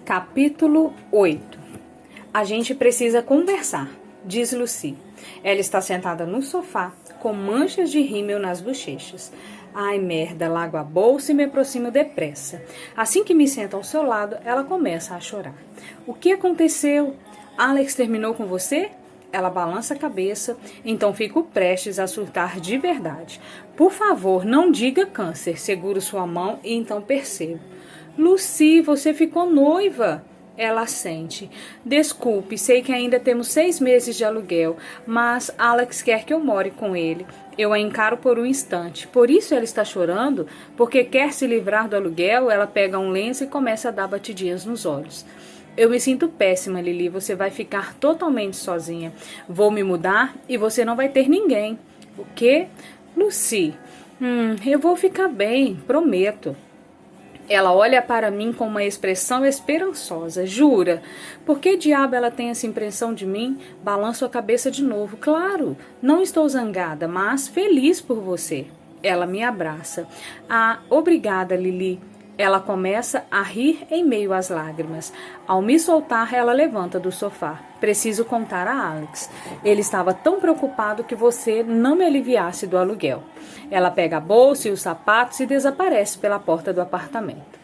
Capítulo 8. A gente precisa conversar, diz Lucy. Ela está sentada no sofá, com manchas de rímel nas bochechas. Ai, merda, largo a bolsa e me aproximo depressa. Assim que me sento ao seu lado, ela começa a chorar. O que aconteceu? Alex terminou com você? Ela balança a cabeça, então fico prestes a surtar de verdade. Por favor, não diga câncer. Seguro sua mão e então percebo. Lucy, você ficou noiva. Ela assente. Desculpe, sei que ainda temos 6 meses de aluguel, mas Alex quer que eu more com ele. Eu a encaro por um instante. Por isso ela está chorando? Porque quer se livrar do aluguel? Ela pega um lenço e começa a dar batidinhas nos olhos. Eu me sinto péssima, Lili. Você vai ficar totalmente sozinha. Vou me mudar e você não vai ter ninguém. O quê? Lucy, eu vou ficar bem, prometo. Ela olha para mim com uma expressão esperançosa. Jura? Por que diabo ela tem essa impressão de mim? Balanço a cabeça de novo. Claro, não estou zangada, mas feliz por você. Ela me abraça. Ah, obrigada, Lili. Ela começa a rir em meio às lágrimas. Ao me soltar, ela levanta do sofá. Preciso contar a Alex. Ele estava tão preocupado que você não me aliviasse do aluguel. Ela pega a bolsa e os sapatos e desaparece pela porta do apartamento.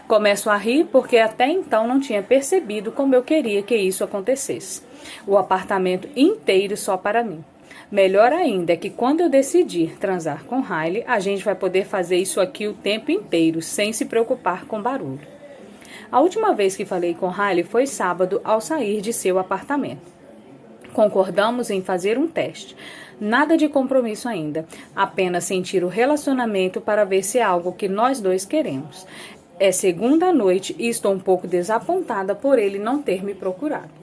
Começo a rir porque até então não tinha percebido como eu queria que isso acontecesse. O apartamento inteiro só para mim. Melhor ainda é que quando eu decidir transar com Riley, a gente vai poder fazer isso aqui o tempo inteiro, sem se preocupar com barulho. A última vez que falei com Riley foi sábado ao sair de seu apartamento. Concordamos em fazer um teste. Nada de compromisso ainda, apenas sentir o relacionamento para ver se é algo que nós dois queremos. É segunda noite e estou um pouco desapontada por ele não ter me procurado.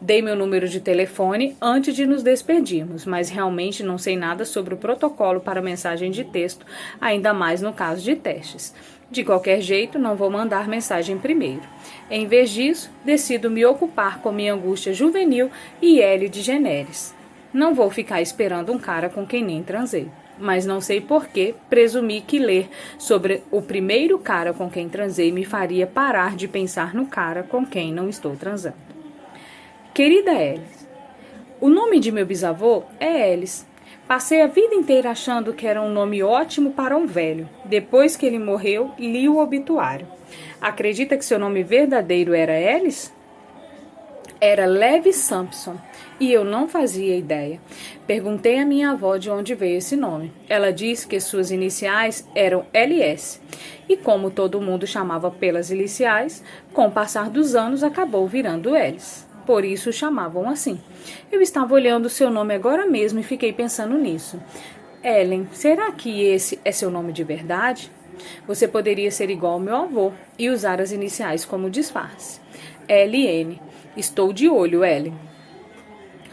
Dei meu número de telefone antes de nos despedirmos, mas realmente não sei nada sobre o protocolo para mensagem de texto, ainda mais no caso de testes. De qualquer jeito, não vou mandar mensagem primeiro. Em vez disso, decido me ocupar com minha angústia juvenil e Ellen DeGeneres. Não vou ficar esperando um cara com quem nem transei. Mas não sei por que presumi que ler sobre o primeiro cara com quem transei me faria parar de pensar no cara com quem não estou transando. Querida Alice, o nome de meu bisavô é Alice. Passei a vida inteira achando que era um nome ótimo para um velho. Depois que ele morreu, li o obituário. Acredita que seu nome verdadeiro era Alice? Era Levi Sampson, e eu não fazia ideia. Perguntei à minha avó de onde veio esse nome. Ela disse que suas iniciais eram LS, e como todo mundo chamava pelas iniciais, com o passar dos anos acabou virando Alice. Por isso o chamavam assim. Eu estava olhando seu nome agora mesmo e fiquei pensando nisso. Ellen, será que esse é seu nome de verdade? Você poderia ser igual ao meu avô e usar as iniciais como disfarce. LN. Estou de olho, Ellen.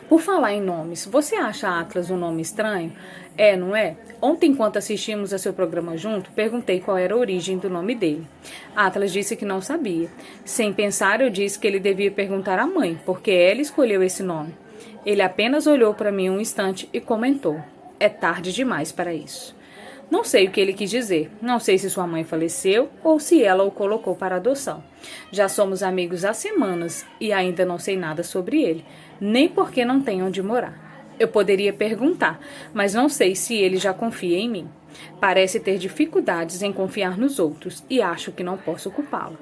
Por falar em nomes, você acha Atlas um nome estranho? É, não é? Ontem, enquanto assistimos a seu programa junto, perguntei qual era a origem do nome dele. Atlas disse que não sabia. Sem pensar, eu disse que ele devia perguntar à mãe, porque ela escolheu esse nome. Ele apenas olhou para mim um instante e comentou. É tarde demais para isso. Não sei o que ele quis dizer. Não sei se sua mãe faleceu ou se ela o colocou para adoção. Já somos amigos há semanas e ainda não sei nada sobre ele, nem porque não tem onde morar. Eu poderia perguntar, mas não sei se ele já confia em mim. Parece ter dificuldades em confiar nos outros e acho que não posso culpá-lo.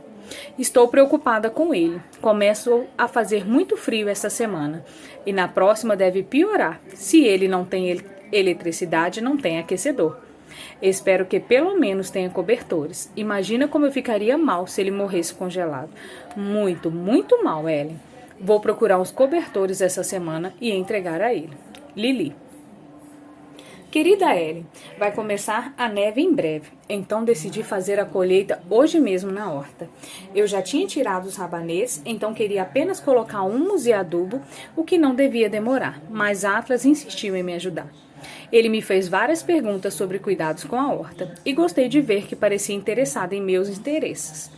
Estou preocupada com ele. Começo a fazer muito frio essa semana e na próxima deve piorar. Se ele não tem eletricidade, não tem aquecedor. Espero que pelo menos tenha cobertores. Imagina como eu ficaria mal se ele morresse congelado. Muito, muito mal, Ellen. Vou procurar os cobertores essa semana e entregar a ele. Lili. Querida Ellen, vai começar a neve em breve, então decidi fazer a colheita hoje mesmo na horta. Eu já tinha tirado os rabanês, então queria apenas colocar humus e adubo, o que não devia demorar, mas Atlas insistiu em me ajudar. Ele me fez várias perguntas sobre cuidados com a horta e gostei de ver que parecia interessado em meus interesses.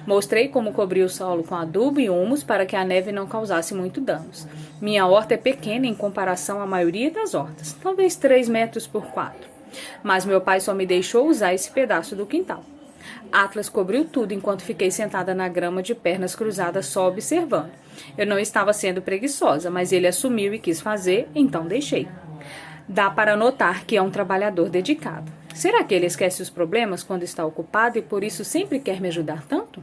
Mostrei como cobrir o solo com adubo e humus para que a neve não causasse muito danos. Minha horta é pequena em comparação à maioria das hortas, talvez 3 metros por 4. Mas meu pai só me deixou usar esse pedaço do quintal. Atlas cobriu tudo enquanto fiquei sentada na grama de pernas cruzadas só observando. Eu não estava sendo preguiçosa, mas ele assumiu e quis fazer, então deixei. Dá para notar que é um trabalhador dedicado. Será que ele esquece os problemas quando está ocupado e por isso sempre quer me ajudar tanto?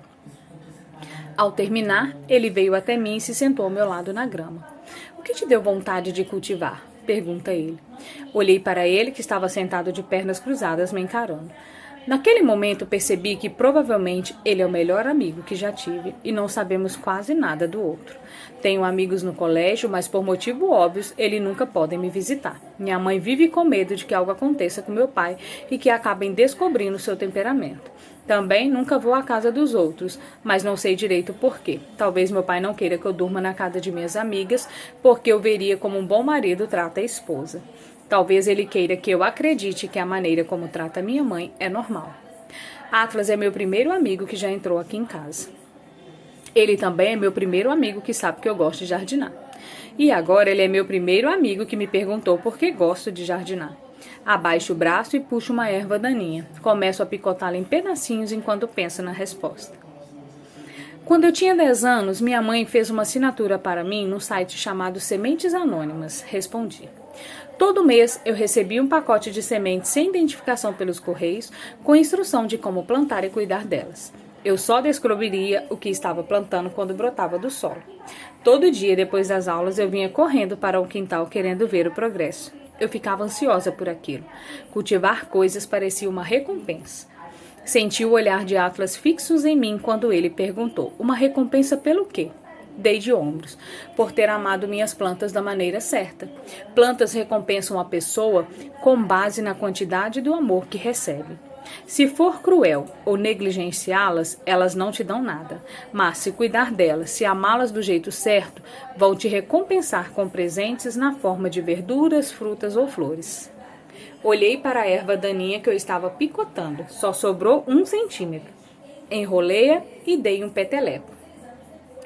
Ao terminar, ele veio até mim e se sentou ao meu lado na grama. O que te deu vontade de cultivar? Pergunta ele. Olhei para ele, que estava sentado de pernas cruzadas, me encarando. Naquele momento percebi que provavelmente ele é o melhor amigo que já tive e não sabemos quase nada do outro. Tenho amigos no colégio, mas por motivos óbvios eles nunca podem me visitar. Minha mãe vive com medo de que algo aconteça com meu pai e que acabem descobrindo seu temperamento. Também nunca vou à casa dos outros, mas não sei direito por quê. Talvez meu pai não queira que eu durma na casa de minhas amigas, porque eu veria como um bom marido trata a esposa. Talvez ele queira que eu acredite que a maneira como trata minha mãe é normal. Atlas é meu primeiro amigo que já entrou aqui em casa. Ele também é meu primeiro amigo que sabe que eu gosto de jardinar. E agora ele é meu primeiro amigo que me perguntou por que gosto de jardinar. Abaixo o braço e puxo uma erva daninha. Começo a picotá-la em pedacinhos enquanto penso na resposta. Quando eu tinha 10 anos, minha mãe fez uma assinatura para mim no site chamado Sementes Anônimas. Respondi. Todo mês eu recebia um pacote de sementes sem identificação pelos correios, com instrução de como plantar e cuidar delas. Eu só descobriria o que estava plantando quando brotava do solo. Todo dia, depois das aulas, eu vinha correndo para o quintal querendo ver o progresso. Eu ficava ansiosa por aquilo. Cultivar coisas parecia uma recompensa. Senti o olhar de Atlas fixos em mim quando ele perguntou: uma recompensa pelo quê? Dei de ombros, por ter amado minhas plantas da maneira certa. Plantas recompensam a pessoa com base na quantidade do amor que recebe. Se for cruel ou negligenciá-las, elas não te dão nada. Mas se cuidar delas, se amá-las do jeito certo, vão te recompensar com presentes na forma de verduras, frutas ou flores. Olhei para a erva daninha que eu estava picotando. Só sobrou 1 centímetro. Enrolei-a e dei um peteleco.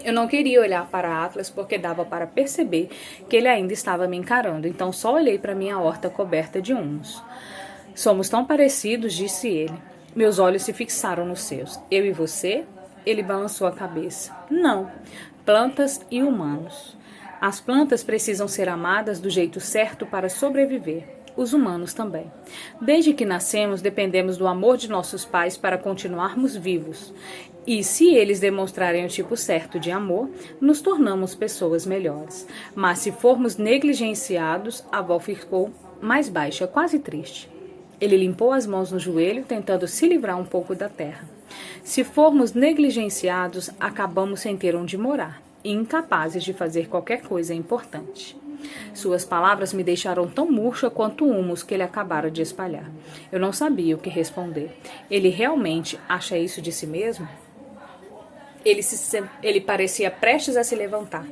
Eu não queria olhar para Atlas porque dava para perceber que ele ainda estava me encarando, então só olhei para minha horta coberta de humus. Somos tão parecidos, disse ele. Meus olhos se fixaram nos seus. Eu e você? Ele balançou a cabeça. Não, plantas e humanos. As plantas precisam ser amadas do jeito certo para sobreviver. Os humanos também. Desde que nascemos, dependemos do amor de nossos pais para continuarmos vivos. E se eles demonstrarem o tipo certo de amor, nos tornamos pessoas melhores. Mas se formos negligenciados, a avó ficou mais baixa, quase triste. Ele limpou as mãos no joelho, tentando se livrar um pouco da terra. Se formos negligenciados, acabamos sem ter onde morar e incapazes de fazer qualquer coisa importante. Suas palavras me deixaram tão murcha quanto o humus que ele acabara de espalhar. Eu não sabia o que responder. Ele realmente acha isso de si mesmo? Ele parecia prestes a se levantar.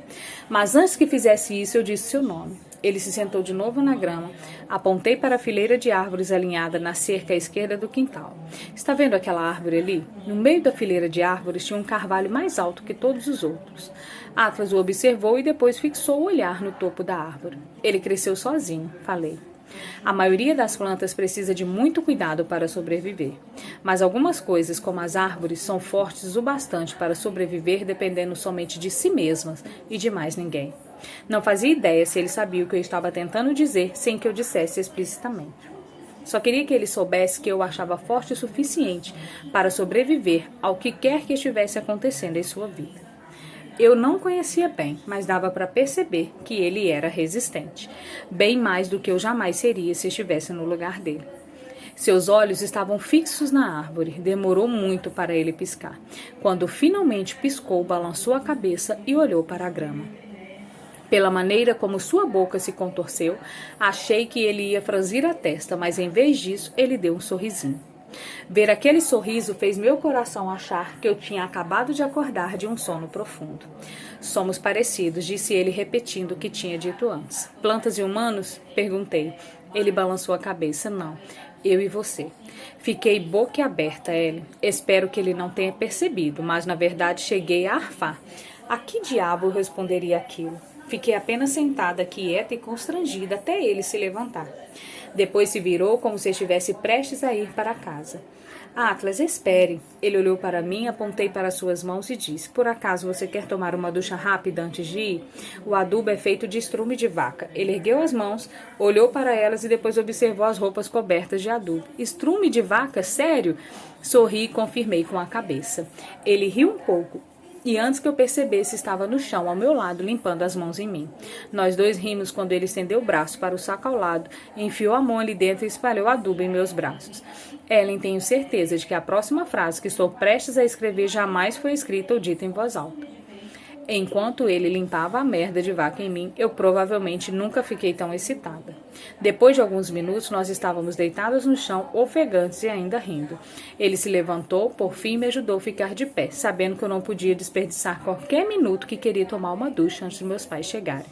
Mas antes que fizesse isso, eu disse seu nome. Ele se sentou de novo na grama. Apontei para a fileira de árvores alinhada na cerca à esquerda do quintal. Está vendo aquela árvore ali? No meio da fileira de árvores tinha um carvalho mais alto que todos os outros. Atlas o observou e depois fixou o olhar no topo da árvore. Ele cresceu sozinho, falei. A maioria das plantas precisa de muito cuidado para sobreviver, mas algumas coisas, como as árvores, são fortes o bastante para sobreviver dependendo somente de si mesmas e de mais ninguém. Não fazia ideia se ele sabia o que eu estava tentando dizer sem que eu dissesse explicitamente. Só queria que ele soubesse que eu o achava forte o suficiente para sobreviver ao que quer que estivesse acontecendo em sua vida. Eu não conhecia bem, mas dava para perceber que ele era resistente, bem mais do que eu jamais seria se estivesse no lugar dele. Seus olhos estavam fixos na árvore, demorou muito para ele piscar. Quando finalmente piscou, balançou a cabeça e olhou para a grama. Pela maneira como sua boca se contorceu, achei que ele ia franzir a testa, mas em vez disso, ele deu um sorrisinho. Ver aquele sorriso fez meu coração achar que eu tinha acabado de acordar de um sono profundo. Somos parecidos, disse ele repetindo o que tinha dito antes. Plantas e humanos? Perguntei. Ele balançou a cabeça. Não, eu e você. Fiquei boquiaberta, Ellie. Espero que ele não tenha percebido, mas na verdade cheguei a arfar. A que diabo eu responderia aquilo? Fiquei apenas sentada, quieta e constrangida até ele se levantar. Depois se virou como se estivesse prestes a ir para casa. Atlas, espere. Ele olhou para mim, apontei para suas mãos e disse: por acaso você quer tomar uma ducha rápida antes de ir? O adubo é feito de estrume de vaca. Ele ergueu as mãos, olhou para elas e depois observou as roupas cobertas de adubo. Estrume de vaca? Sério? Sorri e confirmei com a cabeça. Ele riu um pouco. E antes que eu percebesse, estava no chão, ao meu lado, limpando as mãos em mim. Nós dois rimos quando ele estendeu o braço para o saco ao lado, enfiou a mão ali dentro e espalhou adubo em meus braços. Ellen, tenho certeza de que a próxima frase que estou prestes a escrever jamais foi escrita ou dita em voz alta. Enquanto ele limpava a merda de vaca em mim, eu provavelmente nunca fiquei tão excitada. Depois de alguns minutos, nós estávamos deitados no chão, ofegantes e ainda rindo. Ele se levantou, por fim me ajudou a ficar de pé, sabendo que eu não podia desperdiçar qualquer minuto que queria tomar uma ducha antes de meus pais chegarem.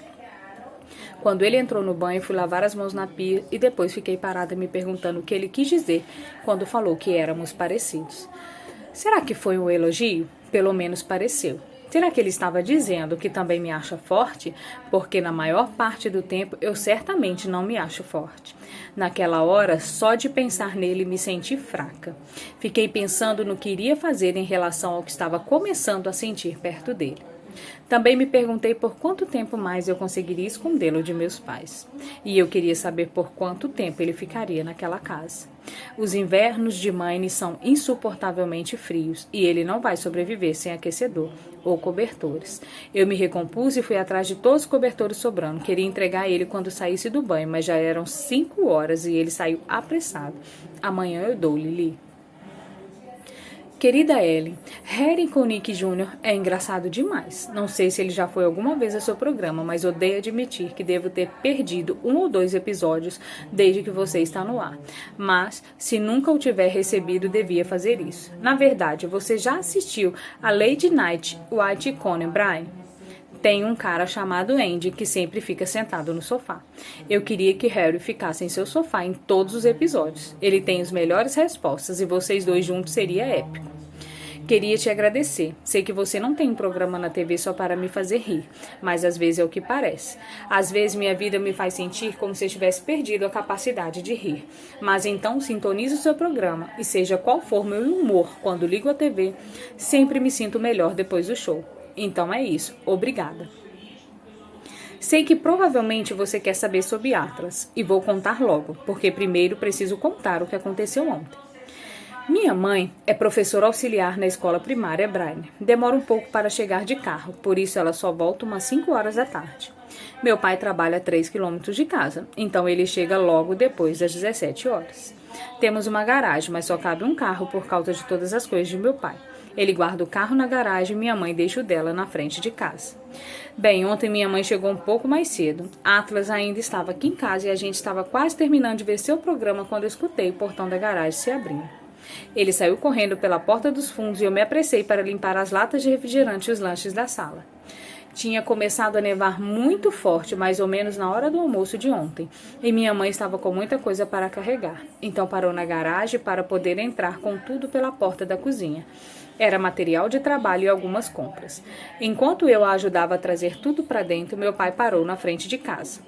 Quando ele entrou no banho, fui lavar as mãos na pia e depois fiquei parada me perguntando o que ele quis dizer quando falou que éramos parecidos. Será que foi um elogio? Pelo menos pareceu. Será que ele estava dizendo que também me acha forte? Porque na maior parte do tempo eu certamente não me acho forte. Naquela hora, só de pensar nele me senti fraca. Fiquei pensando no que iria fazer em relação ao que estava começando a sentir perto dele. Também me perguntei por quanto tempo mais eu conseguiria escondê-lo de meus pais. E eu queria saber por quanto tempo ele ficaria naquela casa. Os invernos de Maine são insuportavelmente frios e ele não vai sobreviver sem aquecedor ou cobertores. Eu me recompus e fui atrás de todos os cobertores sobrando. Queria entregar ele quando saísse do banho, mas já eram 5 horas e ele saiu apressado. Amanhã eu dou, Lili. Querida Ellen, Harry com Nick Jr. é engraçado demais. Não sei se ele já foi alguma vez ao seu programa, mas odeio admitir que devo ter perdido 1 ou 2 episódios desde que você está no ar. Mas, se nunca o tiver recebido, devia fazer isso. Na verdade, você já assistiu a Lady Night White e Conan Bryan? Tem um cara chamado Andy que sempre fica sentado no sofá. Eu queria que Harry ficasse em seu sofá em todos os episódios. Ele tem as melhores respostas e vocês dois juntos seria épico. Queria te agradecer. Sei que você não tem um programa na TV só para me fazer rir, mas às vezes é o que parece. Às vezes minha vida me faz sentir como se eu tivesse perdido a capacidade de rir. Mas então sintonize o seu programa e seja qual for meu humor quando ligo a TV, sempre me sinto melhor depois do show. Então é isso. Obrigada. Sei que provavelmente você quer saber sobre Atlas e vou contar logo, porque primeiro preciso contar o que aconteceu ontem. Minha mãe é professora auxiliar na escola primária Bryan. Demora um pouco para chegar de carro, por isso ela só volta umas 5 horas da tarde. Meu pai trabalha a 3 quilômetros de casa, então ele chega logo depois das 17 horas. Temos uma garagem, mas só cabe um carro por causa de todas as coisas de meu pai. Ele guarda o carro na garagem e minha mãe deixa o dela na frente de casa. Bem, ontem minha mãe chegou um pouco mais cedo. Atlas ainda estava aqui em casa e a gente estava quase terminando de ver seu programa quando eu escutei o portão da garagem se abrindo. Ele saiu correndo pela porta dos fundos e eu me apressei para limpar as latas de refrigerante e os lanches da sala. Tinha começado a nevar muito forte, mais ou menos na hora do almoço de ontem, e minha mãe estava com muita coisa para carregar. Então parou na garagem para poder entrar com tudo pela porta da cozinha. Era material de trabalho e algumas compras. Enquanto eu a ajudava a trazer tudo para dentro, meu pai parou na frente de casa.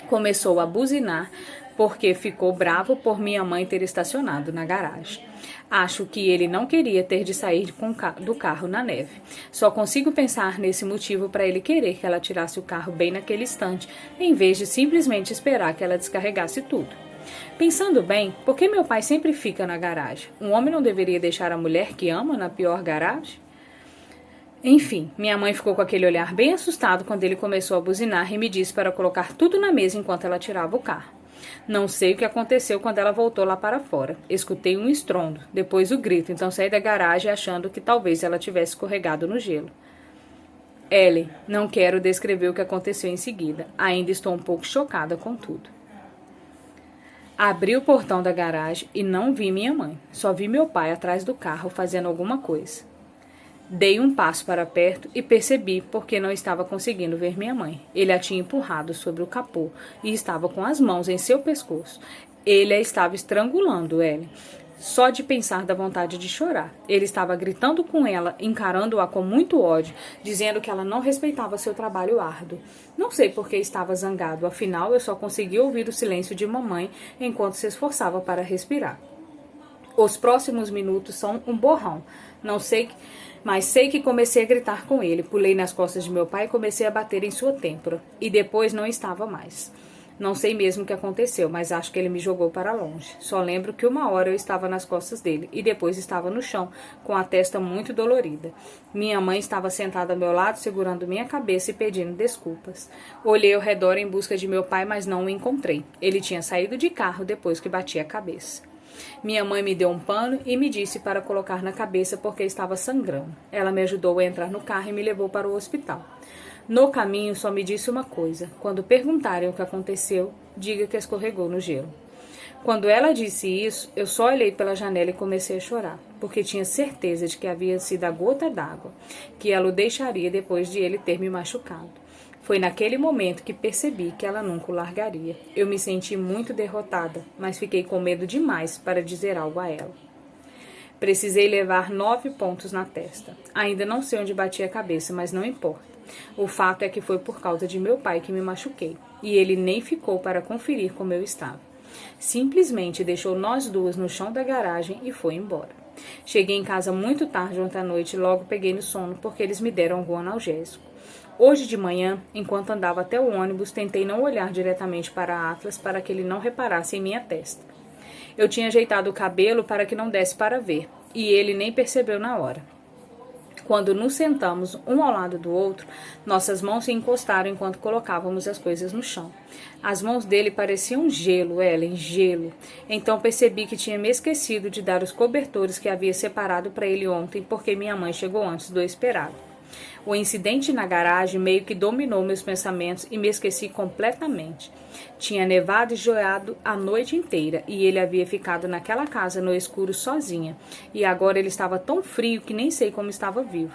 Começou a buzinar porque ficou bravo por minha mãe ter estacionado na garagem. Acho que ele não queria ter de sair do carro na neve. Só consigo pensar nesse motivo para ele querer que ela tirasse o carro bem naquele instante, em vez de simplesmente esperar que ela descarregasse tudo. Pensando bem, por que meu pai sempre fica na garagem? Um homem não deveria deixar a mulher que ama na pior garagem? Enfim, minha mãe ficou com aquele olhar bem assustado quando ele começou a buzinar e me disse para colocar tudo na mesa enquanto ela tirava o carro. Não sei o que aconteceu quando ela voltou lá para fora. Escutei um estrondo, depois o grito, então saí da garagem achando que talvez ela tivesse escorregado no gelo. Ellen, não quero descrever o que aconteceu em seguida. Ainda estou um pouco chocada com tudo. Abri o portão da garagem e não vi minha mãe. Só vi meu pai atrás do carro fazendo alguma coisa. Dei um passo para perto e percebi porque não estava conseguindo ver minha mãe. Ele a tinha empurrado sobre o capô e estava com as mãos em seu pescoço. Ele a estava estrangulando, Ellen. Só de pensar da vontade de chorar. Ele estava gritando com ela, encarando-a com muito ódio, dizendo que ela não respeitava seu trabalho árduo. Não sei por que estava zangado, afinal eu só conseguia ouvir o silêncio de mamãe enquanto se esforçava para respirar. Os próximos minutos são um borrão. Não sei, mas sei que comecei a gritar com ele. Pulei nas costas de meu pai e comecei a bater em sua têmpora. E depois não estava mais. Não sei mesmo o que aconteceu, mas acho que ele me jogou para longe. Só lembro que uma hora eu estava nas costas dele e depois estava no chão, com a testa muito dolorida. Minha mãe estava sentada ao meu lado, segurando minha cabeça e pedindo desculpas. Olhei ao redor em busca de meu pai, mas não o encontrei. Ele tinha saído de carro depois que bati a cabeça. Minha mãe me deu um pano e me disse para colocar na cabeça porque estava sangrando. Ela me ajudou a entrar no carro e me levou para o hospital. No caminho, só me disse uma coisa. Quando perguntarem o que aconteceu, diga que escorregou no gelo. Quando ela disse isso, eu só olhei pela janela e comecei a chorar, porque tinha certeza de que havia sido a gota d'água, que ela o deixaria depois de ele ter me machucado. Foi naquele momento que percebi que ela nunca o largaria. Eu me senti muito derrotada, mas fiquei com medo demais para dizer algo a ela. Precisei levar 9 pontos na testa. Ainda não sei onde bati a cabeça, mas não importa. O fato é que foi por causa de meu pai que me machuquei, e ele nem ficou para conferir como eu estava. Simplesmente deixou nós duas no chão da garagem e foi embora. Cheguei em casa muito tarde ontem à noite e logo peguei no sono porque eles me deram algum analgésico. Hoje de manhã, enquanto andava até o ônibus, tentei não olhar diretamente para Atlas para que ele não reparasse em minha testa. Eu tinha ajeitado o cabelo para que não desse para ver, e ele nem percebeu na hora. Quando nos sentamos um ao lado do outro, nossas mãos se encostaram enquanto colocávamos as coisas no chão. As mãos dele pareciam gelo, Ellen, gelo. Então percebi que tinha me esquecido de dar os cobertores que havia separado para ele ontem, porque minha mãe chegou antes do esperado. O incidente na garagem meio que dominou meus pensamentos e me esqueci completamente. Tinha nevado e geado a noite inteira e ele havia ficado naquela casa no escuro sozinha. E agora ele estava tão frio que nem sei como estava vivo.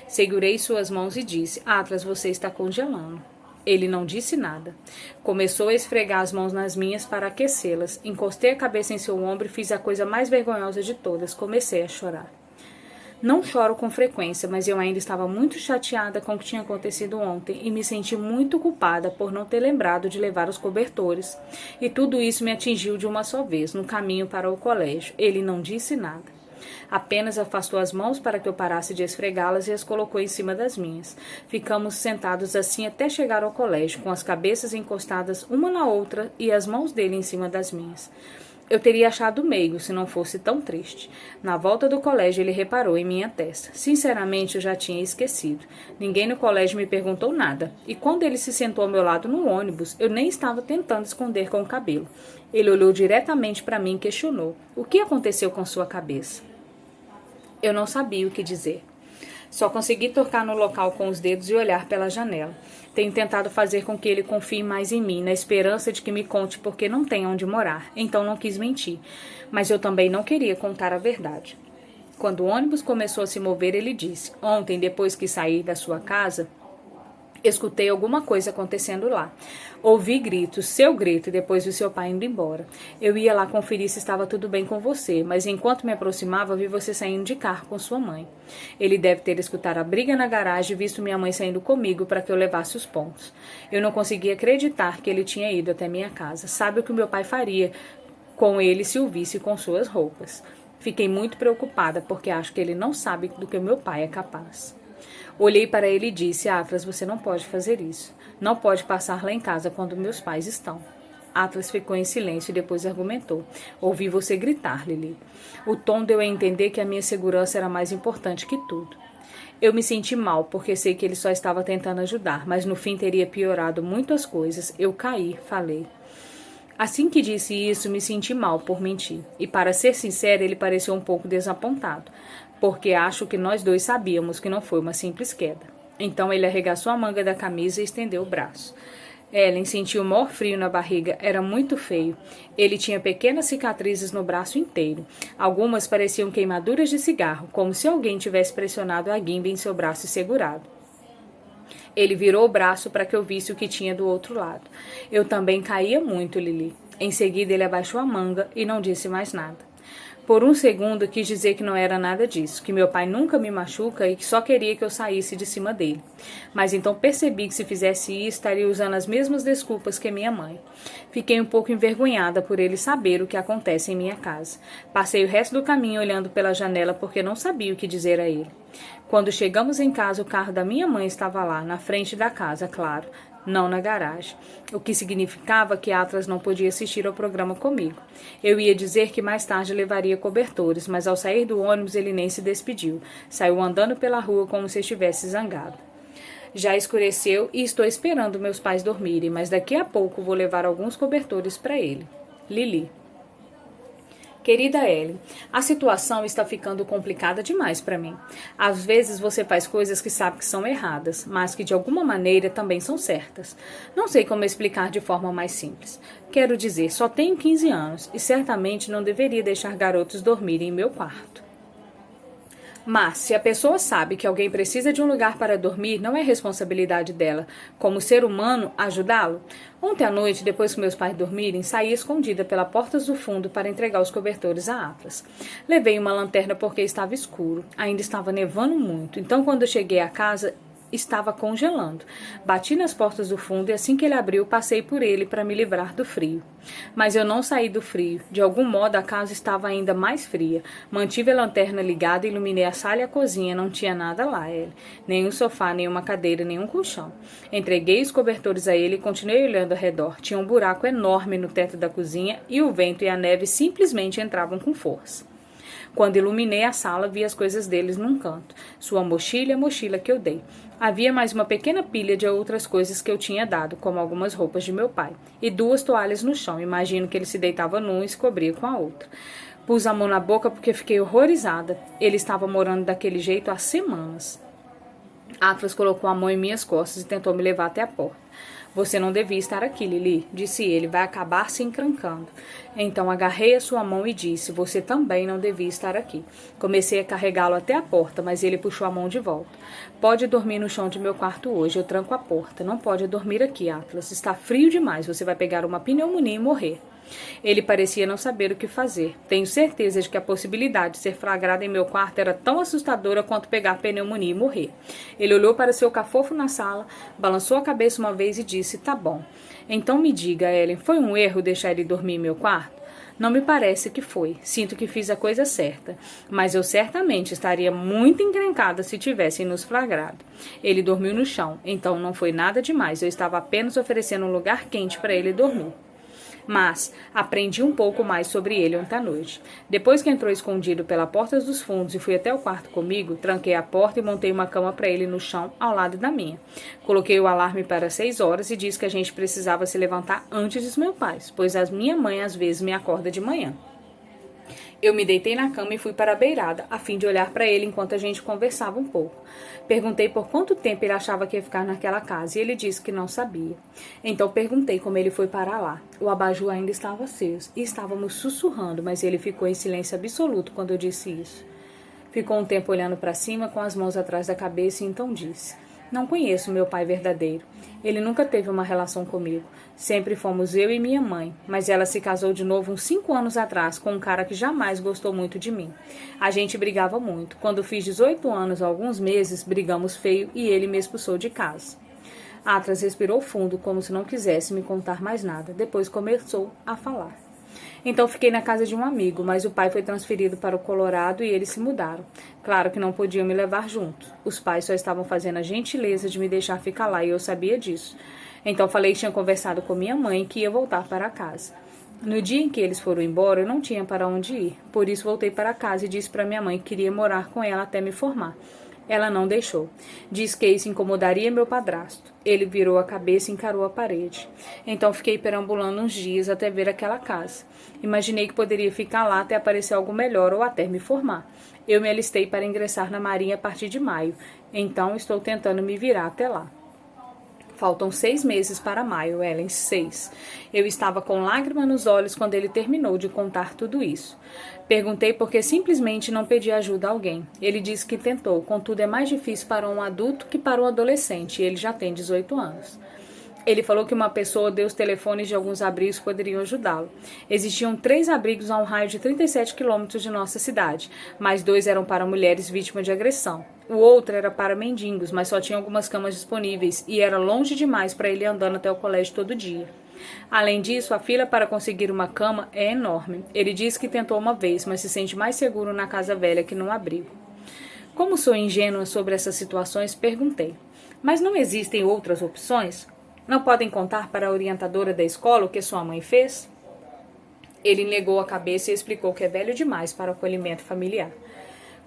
Segurei suas mãos e disse: Atlas, você está congelando. Ele não disse nada. Começou a esfregar as mãos nas minhas para aquecê-las. Encostei a cabeça em seu ombro e fiz a coisa mais vergonhosa de todas. Comecei a chorar. Não choro com frequência, mas eu ainda estava muito chateada com o que tinha acontecido ontem e me senti muito culpada por não ter lembrado de levar os cobertores. E tudo isso me atingiu de uma só vez, no caminho para o colégio. Ele não disse nada. Apenas afastou as mãos para que eu parasse de esfregá-las e as colocou em cima das minhas. Ficamos sentados assim até chegar ao colégio, com as cabeças encostadas uma na outra e as mãos dele em cima das minhas. Eu teria achado meigo se não fosse tão triste. Na volta do colégio, ele reparou em minha testa. Sinceramente, eu já tinha esquecido. Ninguém no colégio me perguntou nada. E quando ele se sentou ao meu lado no ônibus, eu nem estava tentando esconder com o cabelo. Ele olhou diretamente para mim e questionou: o que aconteceu com sua cabeça? Eu não sabia o que dizer. Só consegui tocar no local com os dedos e olhar pela janela. Tenho tentado fazer com que ele confie mais em mim, na esperança de que me conte porque não tem onde morar. Então não quis mentir. Mas eu também não queria contar a verdade. Quando o ônibus começou a se mover, ele disse: ontem, depois que saí da sua casa, escutei alguma coisa acontecendo lá. Ouvi gritos, seu grito, e depois vi seu pai indo embora. Eu ia lá conferir se estava tudo bem com você, mas enquanto me aproximava, vi você saindo de carro com sua mãe. Ele deve ter escutado a briga na garagem e visto minha mãe saindo comigo para que eu levasse os pontos. Eu não conseguia acreditar que ele tinha ido até minha casa. Sabe o que meu pai faria com ele se o visse com suas roupas? Fiquei muito preocupada, porque acho que ele não sabe do que meu pai é capaz. Olhei para ele e disse: Atlas, você não pode fazer isso. Não pode passar lá em casa quando meus pais estão. Atlas ficou em silêncio e depois argumentou: ouvi você gritar, Lili. O tom deu a entender que a minha segurança era mais importante que tudo. Eu me senti mal, porque sei que ele só estava tentando ajudar, mas no fim teria piorado muitas coisas. Eu caí, falei. Assim que disse isso, me senti mal por mentir. E para ser sincera, ele pareceu um pouco desapontado, porque acho que nós dois sabíamos que não foi uma simples queda. Então ele arregaçou a manga da camisa e estendeu o braço. Ellen sentiu o maior frio na barriga, era muito feio. Ele tinha pequenas cicatrizes no braço inteiro. Algumas pareciam queimaduras de cigarro, como se alguém tivesse pressionado a guimba em seu braço e segurado. Ele virou o braço para que eu visse o que tinha do outro lado. Eu também caía muito, Lili. Em seguida ele abaixou a manga e não disse mais nada. Por um segundo quis dizer que não era nada disso, que meu pai nunca me machuca e que só queria que eu saísse de cima dele. Mas então percebi que se fizesse isso, estaria usando as mesmas desculpas que minha mãe. Fiquei um pouco envergonhada por ele saber o que acontece em minha casa. Passei o resto do caminho olhando pela janela porque não sabia o que dizer a ele. Quando chegamos em casa, o carro da minha mãe estava lá, na frente da casa, claro, não na garagem, o que significava que Atlas não podia assistir ao programa comigo. Eu ia dizer que mais tarde levaria cobertores, mas ao sair do ônibus ele nem se despediu. Saiu andando pela rua como se estivesse zangado. Já escureceu e estou esperando meus pais dormirem, mas daqui a pouco vou levar alguns cobertores para ele. Lili. Querida Ellen, a situação está ficando complicada demais para mim. Às vezes você faz coisas que sabe que são erradas, mas que de alguma maneira também são certas. Não sei como explicar de forma mais simples. Quero dizer, só tenho 15 anos e certamente não deveria deixar garotos dormirem em meu quarto. Mas, se a pessoa sabe que alguém precisa de um lugar para dormir, não é responsabilidade dela, como ser humano, ajudá-lo? Ontem à noite, depois que meus pais dormirem, saí escondida pela porta do fundo para entregar os cobertores a Atlas. Levei uma lanterna porque estava escuro, ainda estava nevando muito, então quando eu cheguei à casa, estava congelando. Bati nas portas do fundo e assim que ele abriu, passei por ele para me livrar do frio. Mas eu não saí do frio. De algum modo, a casa estava ainda mais fria. Mantive a lanterna ligada e iluminei a sala e a cozinha. Não tinha nada lá, ele. Nenhum sofá, nenhuma cadeira, nenhum colchão. Entreguei os cobertores a ele e continuei olhando ao redor. Tinha um buraco enorme no teto da cozinha e o vento e a neve simplesmente entravam com força. Quando iluminei a sala, vi as coisas deles num canto. Sua mochila e a mochila que eu dei. Havia mais uma pequena pilha de outras coisas que eu tinha dado, como algumas roupas de meu pai. E 2 toalhas no chão. Imagino que ele se deitava num e se cobria com a outra. Pus a mão na boca porque fiquei horrorizada. Ele estava morando daquele jeito há semanas. Atlas colocou a mão em minhas costas e tentou me levar até a porta. Você não devia estar aqui, Lili, disse ele, vai acabar se encrancando. Então agarrei a sua mão e disse, você também não devia estar aqui. Comecei a carregá-lo até a porta, mas ele puxou a mão de volta. Pode dormir no chão de meu quarto hoje, eu tranco a porta. Não pode dormir aqui, Atlas, está frio demais, você vai pegar uma pneumonia e morrer. Ele parecia não saber o que fazer. Tenho certeza de que a possibilidade de ser flagrado em meu quarto era tão assustadora quanto pegar pneumonia e morrer. Ele olhou para seu cafofo na sala, balançou a cabeça uma vez e disse, tá bom. Então me diga, Ellen, foi um erro deixar ele dormir em meu quarto? Não me parece que foi. Sinto que fiz a coisa certa. Mas eu certamente estaria muito encrencada se tivessem nos flagrado. Ele dormiu no chão, então não foi nada demais. Eu estava apenas oferecendo um lugar quente para ele dormir. Mas aprendi um pouco mais sobre ele ontem à noite. Depois que entrou escondido pela porta dos fundos e fui até o quarto comigo, tranquei a porta e montei uma cama para ele no chão ao lado da minha. Coloquei o alarme para 6 horas e disse que a gente precisava se levantar antes dos meus pais, pois a minha mãe às vezes me acorda de manhã. Eu me deitei na cama e fui para a beirada, a fim de olhar para ele enquanto a gente conversava um pouco. Perguntei por quanto tempo ele achava que ia ficar naquela casa e ele disse que não sabia. Então perguntei como ele foi parar lá. O abajur ainda estava aceso e estávamos sussurrando, mas ele ficou em silêncio absoluto quando eu disse isso. Ficou um tempo olhando para cima com as mãos atrás da cabeça e então disse... Não conheço meu pai verdadeiro. Ele nunca teve uma relação comigo. Sempre fomos eu e minha mãe, mas ela se casou de novo uns 5 anos atrás com um cara que jamais gostou muito de mim. A gente brigava muito. Quando fiz 18 anos, há alguns meses, brigamos feio e ele me expulsou de casa. Atlas respirou fundo, como se não quisesse me contar mais nada. Depois começou a falar. Então fiquei na casa de um amigo, mas o pai foi transferido para o Colorado e eles se mudaram. Claro que não podiam me levar juntos. Os pais só estavam fazendo a gentileza de me deixar ficar lá e eu sabia disso. Então falei que tinha conversado com minha mãe que ia voltar para casa. No dia em que eles foram embora, eu não tinha para onde ir. Por isso voltei para casa e disse para minha mãe que queria morar com ela até me formar. Ela não deixou. Disse que isso incomodaria meu padrasto. Ele virou a cabeça e encarou a parede. Então fiquei perambulando uns dias até ver aquela casa. Imaginei que poderia ficar lá até aparecer algo melhor ou até me formar. Eu me alistei para ingressar na Marinha a partir de maio. Então estou tentando me virar até lá. Faltam 6 meses para maio, Ellen, 6. Eu estava com lágrima nos olhos quando ele terminou de contar tudo isso. Perguntei por que simplesmente não pedi ajuda a alguém. Ele disse que tentou, contudo é mais difícil para um adulto que para um adolescente, e ele já tem 18 anos. Ele falou que uma pessoa deu os telefones de alguns abrigos que poderiam ajudá-lo. Existiam 3 abrigos a um raio de 37 quilômetros de nossa cidade, mas 2 eram para mulheres vítimas de agressão. O outro era para mendigos, mas só tinha algumas camas disponíveis e era longe demais para ele ir andando até o colégio todo dia. Além disso, a fila para conseguir uma cama é enorme. Ele disse que tentou uma vez, mas se sente mais seguro na casa velha que no abrigo. Como sou ingênua sobre essas situações, perguntei: mas não existem outras opções? Não podem contar para a orientadora da escola o que sua mãe fez? Ele negou a cabeça e explicou que é velho demais para o acolhimento familiar.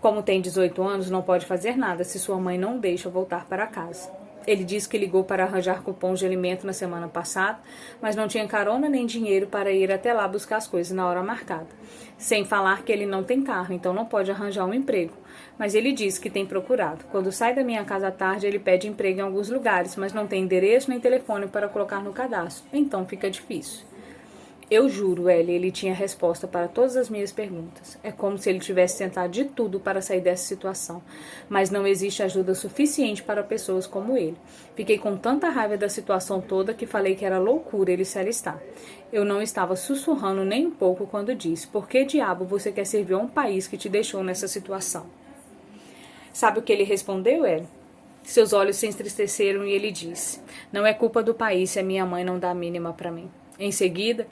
Como tem 18 anos, não pode fazer nada se sua mãe não deixa voltar para casa. Ele disse que ligou para arranjar cupons de alimento na semana passada, mas não tinha carona nem dinheiro para ir até lá buscar as coisas na hora marcada. Sem falar que ele não tem carro, então não pode arranjar um emprego. Mas ele diz que tem procurado. Quando sai da minha casa à tarde, ele pede emprego em alguns lugares, mas não tem endereço nem telefone para colocar no cadastro. Então fica difícil. Eu juro, Ellie, ele tinha resposta para todas as minhas perguntas. É como se ele tivesse tentado de tudo para sair dessa situação. Mas não existe ajuda suficiente para pessoas como ele. Fiquei com tanta raiva da situação toda que falei que era loucura ele se alistar. Eu não estava sussurrando nem um pouco quando disse: por que diabo você quer servir a um país que te deixou nessa situação? Sabe o que ele respondeu, Ellie? Seus olhos se entristeceram e ele disse: não é culpa do país se a minha mãe não dá a mínima para mim. Em seguida,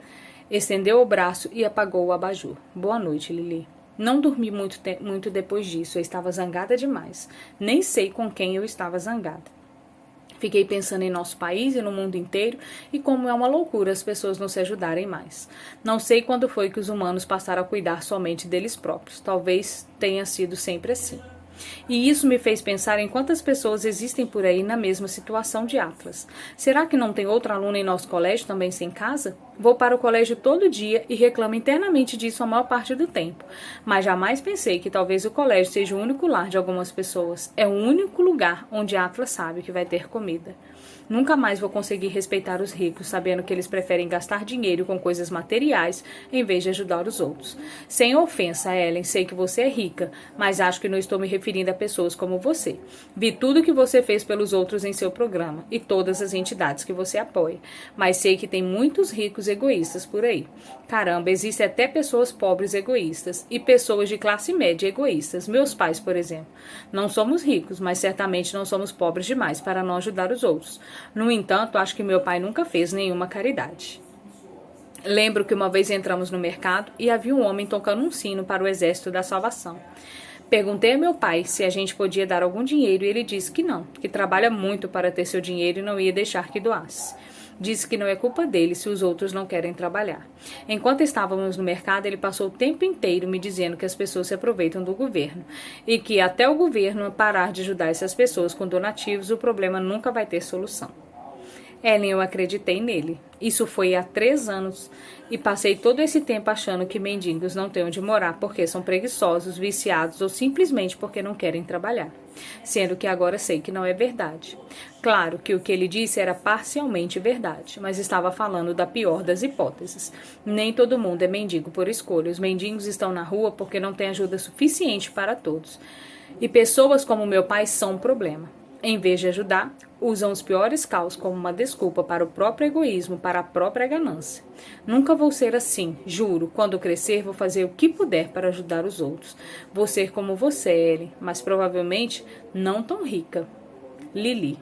estendeu o braço e apagou o abajur. Boa noite, Lili. Não dormi muito depois disso. Eu estava zangada demais. Nem sei com quem eu estava zangada. Fiquei pensando em nosso país e no mundo inteiro e como é uma loucura as pessoas não se ajudarem mais. Não sei quando foi que os humanos passaram a cuidar somente deles próprios. Talvez tenha sido sempre assim. E isso me fez pensar em quantas pessoas existem por aí na mesma situação de Atlas. Será que não tem outra aluna em nosso colégio também sem casa? Vou para o colégio todo dia e reclamo internamente disso a maior parte do tempo. Mas jamais pensei que talvez o colégio seja o único lar de algumas pessoas. É o único lugar onde Atlas sabe que vai ter comida. Nunca mais vou conseguir respeitar os ricos, sabendo que eles preferem gastar dinheiro com coisas materiais em vez de ajudar os outros. Sem ofensa, Ellen, sei que você é rica, mas acho que não estou me referindo a pessoas como você. Vi tudo que você fez pelos outros em seu programa e todas as entidades que você apoia, mas sei que tem muitos ricos egoístas por aí. Caramba, existem até pessoas pobres egoístas e pessoas de classe média egoístas. Meus pais, por exemplo. Não somos ricos, mas certamente não somos pobres demais para não ajudar os outros. No entanto, acho que meu pai nunca fez nenhuma caridade. Lembro que uma vez entramos no mercado e havia um homem tocando um sino para o Exército da Salvação. Perguntei a meu pai se a gente podia dar algum dinheiro e ele disse que não, que trabalha muito para ter seu dinheiro e não ia deixar que doasse. Disse que não é culpa dele se os outros não querem trabalhar. Enquanto estávamos no mercado, ele passou o tempo inteiro me dizendo que as pessoas se aproveitam do governo e que até o governo parar de ajudar essas pessoas com donativos, o problema nunca vai ter solução. Ellen, eu acreditei nele. Isso foi há 3 anos e passei todo esse tempo achando que mendigos não têm onde morar porque são preguiçosos, viciados ou simplesmente porque não querem trabalhar. Sendo que agora sei que não é verdade. Claro que o que ele disse era parcialmente verdade, mas estava falando da pior das hipóteses. Nem todo mundo é mendigo por escolha. Os mendigos estão na rua porque não tem ajuda suficiente para todos. E pessoas como meu pai são um problema. Em vez de ajudar, usam os piores caos como uma desculpa para o próprio egoísmo, para a própria ganância. Nunca vou ser assim, juro. Quando crescer, vou fazer o que puder para ajudar os outros. Vou ser como você, Ellie, mas provavelmente não tão rica. Lili.